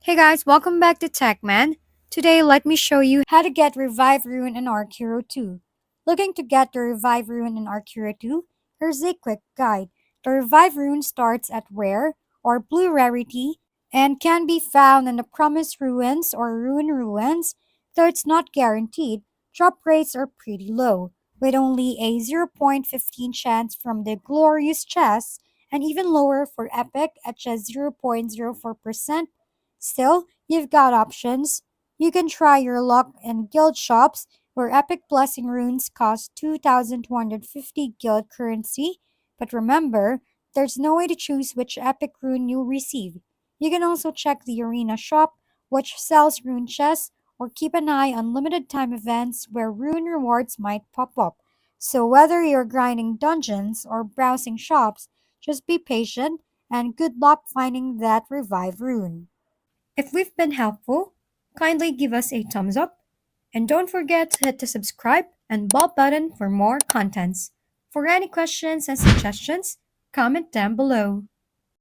Hey guys, welcome back to TechMan. Today, let me show you how to get Revive Rune in Archero 2. Looking to get the Revive Rune in Archero 2? Here's a quick guide. The Revive Rune starts at Rare or Blue Rarity and can be found in the Promise Ruins or Ruin Ruins, though it's not guaranteed. Drop rates are pretty low, with only a 0.15 chance from the Glorious chests and even lower for Epic at just 0.04%. Still, you've got options. You can try your luck in guild shops where epic blessing runes cost 2,250 guild currency, but remember, there's no way to choose which epic rune you'll receive. You can also check the arena shop, which sells rune chests, or keep an eye on limited time events where rune rewards might pop up. So whether you're grinding dungeons or browsing shops, just be patient and good luck finding that revive rune. If we've been helpful, kindly give us a thumbs up and don't forget to hit the subscribe and bell button for more contents. For any questions and suggestions, comment down below.